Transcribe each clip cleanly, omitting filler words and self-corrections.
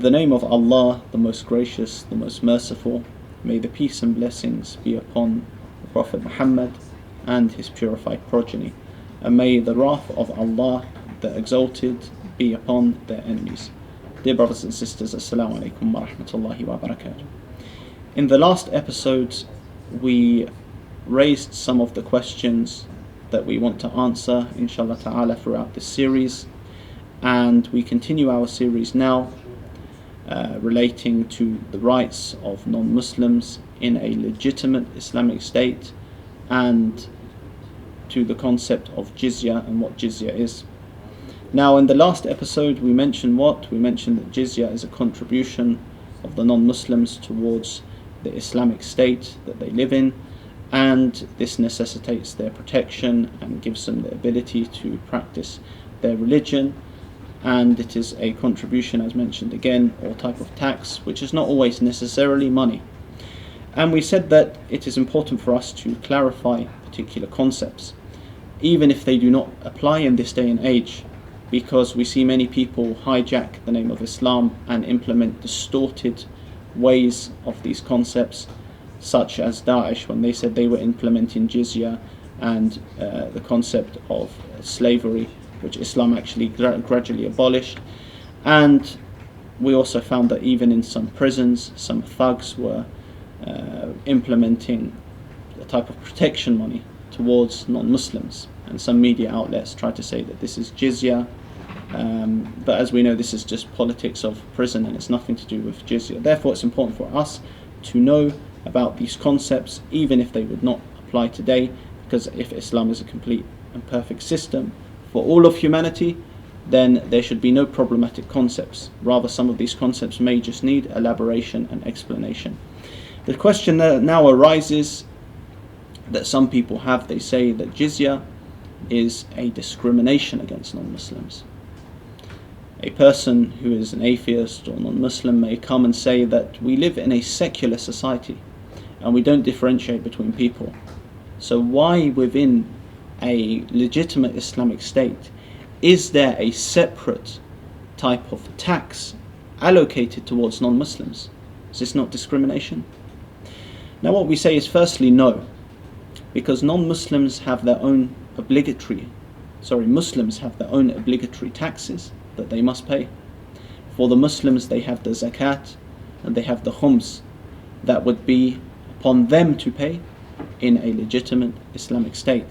the name of Allah, the most gracious, the most merciful, may the peace and blessings be upon the Prophet Muhammad and his purified progeny, and may the wrath of Allah, the Exalted, be upon their enemies. Dear brothers and sisters, Assalamu alaikum wa rahmatullahi wa barakatuh. In the last episodes, we raised some of the questions that we want to answer, inshallah ta'ala, throughout this series, and we continue our series now relating to the rights of non-Muslims in a legitimate Islamic state, and to the concept of jizya and what jizya is. Now, in the last episode we mentioned that jizya is a contribution of the non-Muslims towards the Islamic state that they live in, and this necessitates their protection and gives them the ability to practice their religion. And it is a contribution, as mentioned again, or type of tax, which is not always necessarily money. And we said that it is important for us to clarify particular concepts, even if they do not apply in this day and age, because we see many people hijack the name of Islam and implement distorted ways of these concepts, such as Daesh, when they said they were implementing jizya and the concept of slavery, which Islam actually gradually abolished. And we also found that even in some prisons, some thugs were implementing a type of protection money towards non-Muslims, and some media outlets try to say that this is jizya, but as we know, this is just politics of prison and it's nothing to do with jizya. Therefore, it's important for us to know about these concepts, even if they would not apply today, because if Islam is a complete and perfect system for all of humanity, then there should be no problematic concepts. Rather, some of these concepts may just need elaboration and explanation. The question now arises that some people have. They say that jizya is a discrimination against non-Muslims. A person who is an atheist or non-Muslim may come and say that we live in a secular society and we don't differentiate between people. So why within a legitimate Islamic state is there a separate type of tax allocated towards non-Muslims? Is this not discrimination? Now, what we say is firstly no, because Muslims have their own obligatory taxes that they must pay. For the Muslims, they have the zakat and they have the khums that would be upon them to pay in a legitimate Islamic state.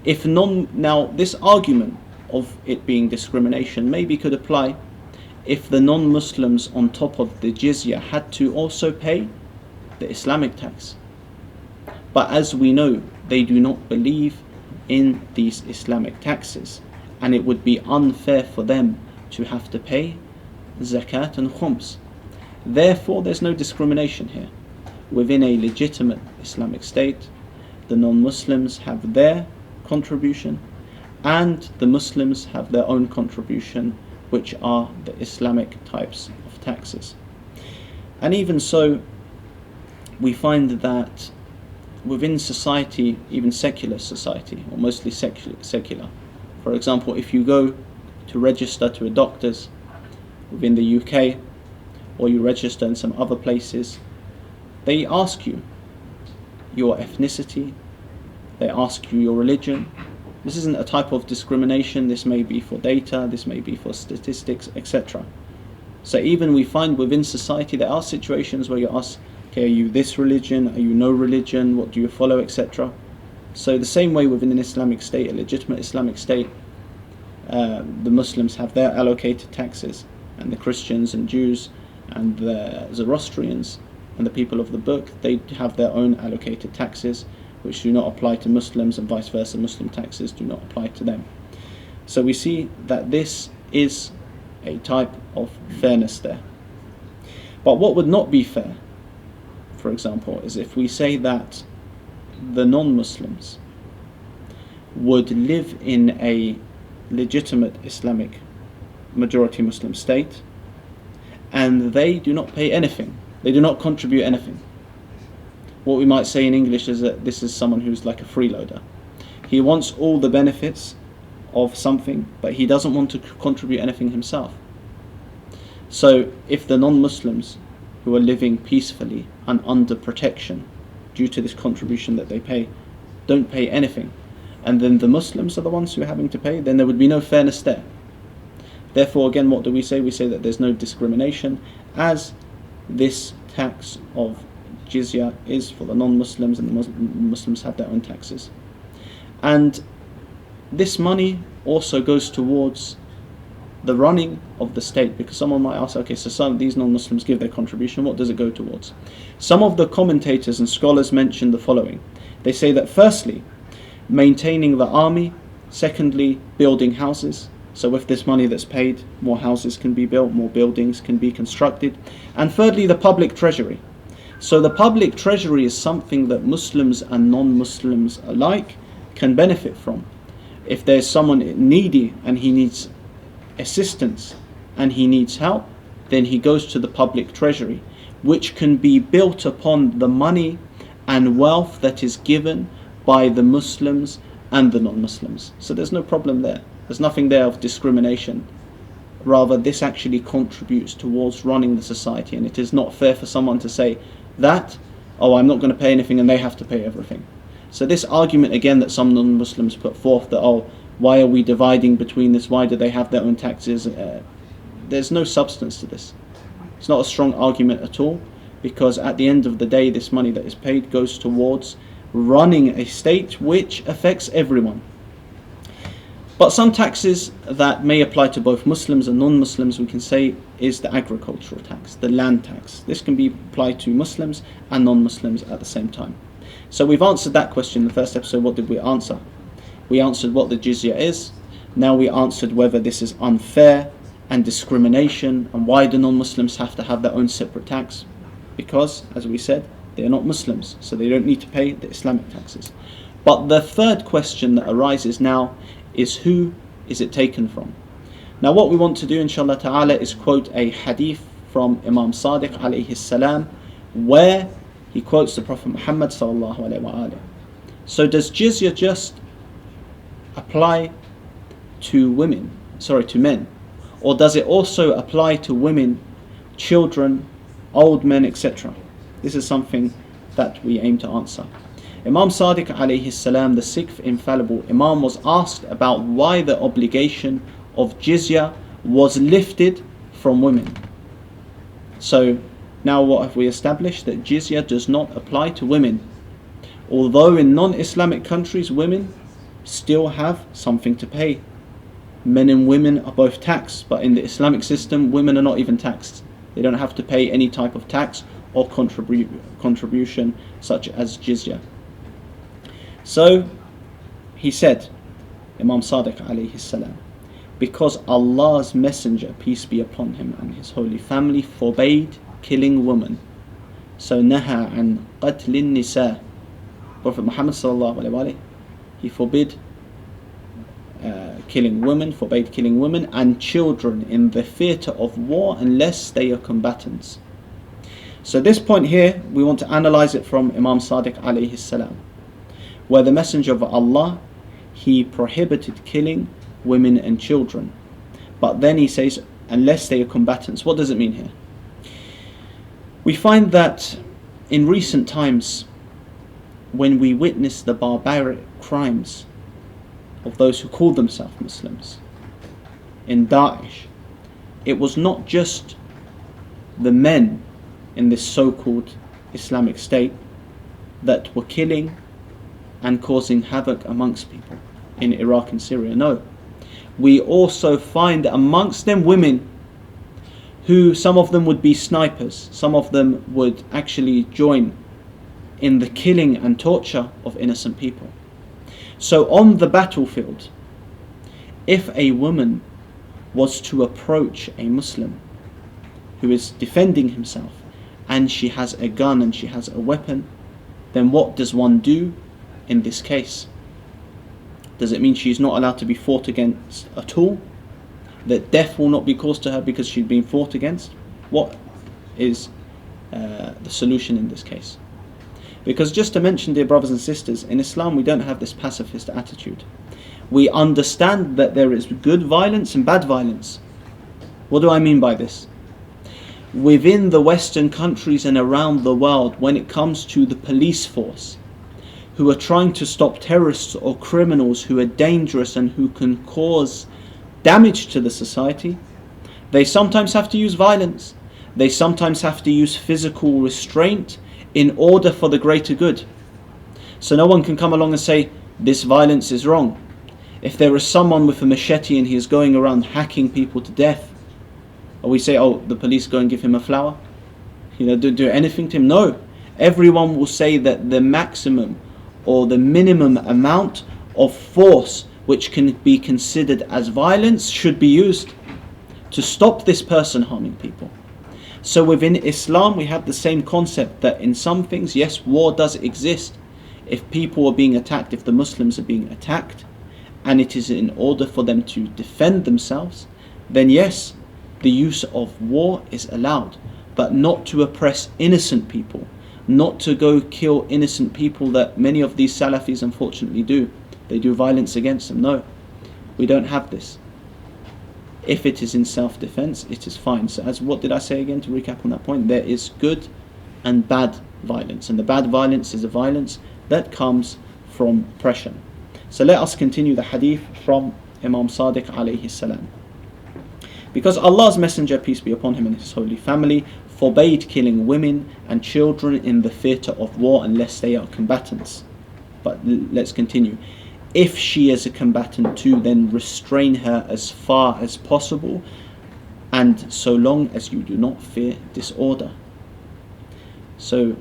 Now, this argument of it being discrimination maybe could apply if the non-Muslims on top of the jizya had to also pay the Islamic tax. But as we know, they do not believe in these Islamic taxes, and it would be unfair for them to have to pay zakat and khums. Therefore, there's no discrimination here. Within a legitimate Islamic state, the non-Muslims have their contribution and the Muslims have their own contribution, which are the Islamic types of taxes. And even so, we find that within society, even secular society, or mostly secular, for example, if you go to register to a doctor's within the UK, or you register in some other places, they ask you your ethnicity, they ask you your religion. This isn't a type of discrimination. This may be for data, this may be for statistics, etc. So even we find within society there are situations where you ask, okay, are you this religion, are you no religion, what do you follow, etc. So the same way within an Islamic state, a legitimate Islamic state, the Muslims have their allocated taxes, and the Christians and Jews and the Zoroastrians and the people of the book, they have their own allocated taxes, which do not apply to Muslims, and vice versa, Muslim taxes do not apply to them. So we see that this is a type of fairness there. But what would not be fair, for example, is if we say that the non-Muslims would live in a legitimate Islamic majority Muslim state and they do not pay anything, they do not contribute anything. What we might say in English is that this is someone who's like a freeloader. He wants all the benefits of something, but he doesn't want to contribute anything himself. So if the non-Muslims who are living peacefully and under protection due to this contribution that they pay don't pay anything, and then the Muslims are the ones who are having to pay, then there would be no fairness there. Therefore, again, what do we say? We say that there's no discrimination, as this tax of jizya is for the non-Muslims, and the Muslims have their own taxes. And this money also goes towards the running of the state, because someone might ask, okay, so some of these non-Muslims give their contribution, what does it go towards? Some of the commentators and scholars mention the following. They say that firstly, maintaining the army, secondly, building houses. So with this money that's paid, more houses can be built, more buildings can be constructed. And thirdly, the public treasury. So the public treasury is something that Muslims and non-Muslims alike can benefit from. If there's someone needy and he needs assistance and he needs help, then he goes to the public treasury, which can be built upon the money and wealth that is given by the Muslims and the non-Muslims. So there's no problem there. There's nothing there of discrimination. Rather, this actually contributes towards running the society, and it is not fair for someone to say that, oh, I'm not going to pay anything and they have to pay everything. So this argument again that some non-Muslims put forth, that, oh, why are we dividing between this, why do they have their own taxes, there's no substance to this. It's not a strong argument at all, because at the end of the day, this money that is paid goes towards running a state which affects everyone. But some taxes that may apply to both Muslims and non-Muslims, we can say, is the agricultural tax, the land tax. This can be applied to Muslims and non-Muslims at the same time. So we've answered that question in the first episode. What did we answer? We answered what the jizya is. Now we answered whether this is unfair and discrimination, and why the non-Muslims have to have their own separate tax. Because, as we said, they are not Muslims, so they don't need to pay the Islamic taxes. But the third question that arises now is, who is it taken from? Now what we want to do, inshallah ta'ala, is quote a hadith from Imam Sadiq alayhi salam, where he quotes the Prophet Muhammad sallallahu alayhi wa alayhi. So does jizya just apply to men? Or does it also apply to women, children, old men, etc.? This is something that we aim to answer. Imam Sadiq alayhi salam, the sixth infallible Imam, was asked about why the obligation of jizya was lifted from women. So now what have we established? That jizya does not apply to women. Although in non-Islamic countries women still have something to pay. Men and women are both taxed, but in the Islamic system women are not even taxed. They don't have to pay any type of tax or contribution such as jizya. So he said, Imam Sadiq alayhi salam, because Allah's Messenger, peace be upon him and his holy family, forbade killing women. So naha an qatlin nisa. Prophet Muhammad sallallahu alayhi wa alayhi, he forbade killing women, forbade killing women and children in the theatre of war unless they are combatants. So this point here, we want to analyze it from Imam Sadiq alayhi salam, where the Messenger of Allah, he prohibited killing women and children. But then he says, unless they are combatants. What does it mean here? We find that in recent times, when we witness the barbaric crimes of those who call themselves Muslims in Daesh, it was not just the men in this so-called Islamic state that were killing and causing havoc amongst people in Iraq and Syria. No, we also find amongst them women who, some of them would be snipers, some of them would actually join in the killing and torture of innocent people. So on the battlefield, if a woman was to approach a Muslim who is defending himself and she has a gun and she has a weapon, then what does one do in this case? Does it mean she's not allowed to be fought against at all? That death will not be caused to her because she's been fought against? What is the solution in this case? Because just to mention, dear brothers and sisters, in Islam we don't have this pacifist attitude. We understand that there is good violence and bad violence. What do I mean by this? within the Western countries and around the world, when it comes to the police force, who are trying to stop terrorists or criminals who are dangerous and who can cause damage to the society, they sometimes have to use violence. They sometimes have to use physical restraint in order for the greater good. So no one can come along and say, this violence is wrong. If there is someone with a machete and he is going around hacking people to death, or we say, oh, the police go and give him a flower, do anything to him? No. Everyone will say that the maximum or the minimum amount of force which can be considered as violence should be used to stop this person harming people. So within Islam we have the same concept, that in some things, yes, war does exist. If people are being attacked, if the Muslims are being attacked, and it is in order for them to defend themselves, then yes, the use of war is allowed, but not to oppress innocent people, not to go kill innocent people that many of these Salafis unfortunately do. They do violence against them. No, we don't have this. If it is in self-defense, it is fine. So what did I say again to recap on that point? There is good and bad violence, and the bad violence is a violence that comes from oppression. So let us continue the hadith from Imam Sadiq alayhi salam. Because Allah's Messenger, peace be upon him and his holy family, forbade killing women and children in the theatre of war unless they are combatants. But let's continue. If she is a combatant too, then restrain her as far as possible, and so long as you do not fear disorder. So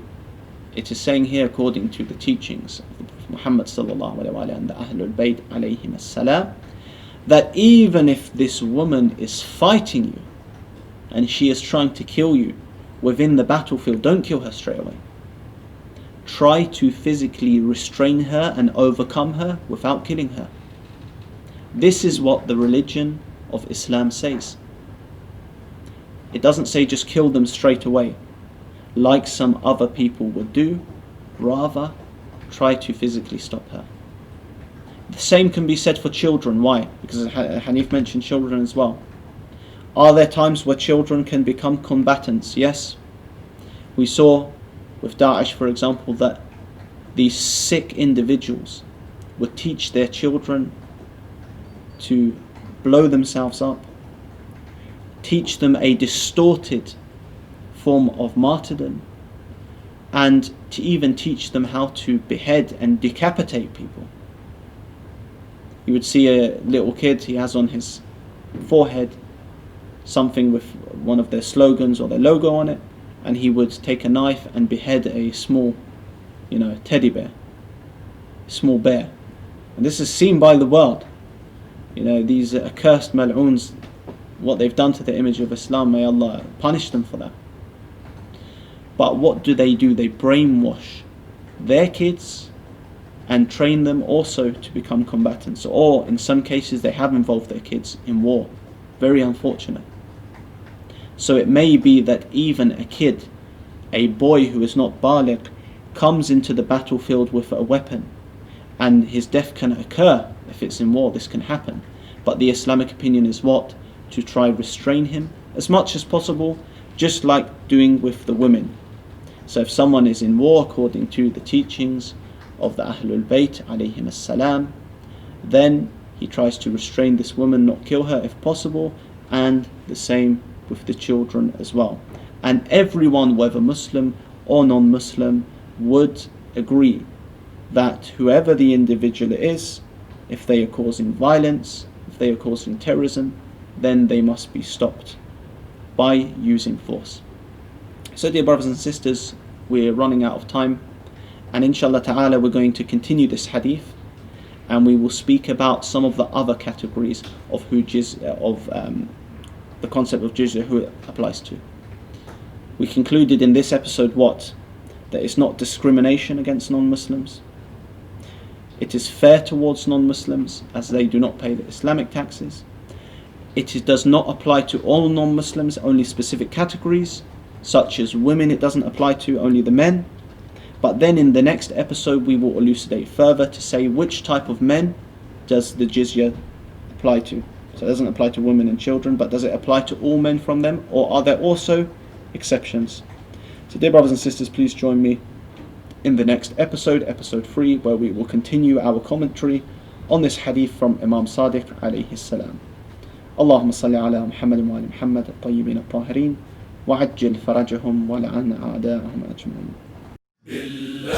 it is saying here, according to the teachings of the Prophet Muhammad sallallahu alaihi wasallam and the Ahlul Bayt alayhim as-salam, that even if this woman is fighting you and she is trying to kill you within the battlefield, don't kill her straight away. Try to physically restrain her and overcome her without killing her. This is what the religion of Islam says. It doesn't say just kill them straight away, like some other people would do. Rather, try to physically stop her. The same can be said for children. Why? Because Hanif mentioned children as well. Are there times where children can become combatants? Yes. We saw with Daesh, for example, that these sick individuals would teach their children to blow themselves up, teach them a distorted form of martyrdom, and to even teach them how to behead and decapitate people. You would see a little kid, he has on his forehead something with one of their slogans or their logo on it, and he would take a knife and behead a small, teddy bear, small bear. And this is seen by the world. These accursed mal'oons, what they've done to the image of Islam, may Allah punish them for that. But what do? They brainwash their kids and train them also to become combatants, or in some cases they have involved their kids in war. Very unfortunate. So it may be that even a kid, a boy who is not baligh, comes into the battlefield with a weapon, and his death can occur. If it's in war, this can happen. But the Islamic opinion is what? To try restrain him as much as possible, just like doing with the women. So if someone is in war according to the teachings of the Ahlul Bayt alayhim as-salam, then he tries to restrain this woman, not kill her if possible, and the same with the children as well. And everyone, whether Muslim or non-Muslim, would agree that whoever the individual is, if they are causing violence, if they are causing terrorism, then they must be stopped by using force. So dear brothers and sisters, we're running out of time, and inshallah ta'ala we're going to continue this hadith, and we will speak about some of the other categories of the concept of jizyah, who it applies to. We concluded in this episode what? That it's not discrimination against non-Muslims. It is fair towards non-Muslims as they do not pay the Islamic taxes. Does not apply to all non-Muslims, only specific categories, such as women it doesn't apply to, only the men. But then in the next episode we will elucidate further to say which type of men does the jizya apply to. So it doesn't apply to women and children, but does it apply to all men from them? Or are there also exceptions. So dear brothers and sisters, please join me in the next episode, episode 3, where we will continue our commentary on this hadith from Imam Sadiq alayhi salam. اللهم صل على محمد وآل محمد الطيبين الطاهرين وعجل فرجهم ولعن أعداءهم أجمعين. بالله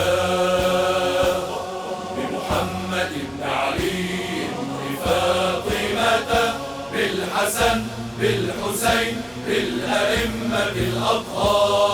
بمحمد بن علي بفاطمة بالحسن بالحسين بالأئمة الأطهار.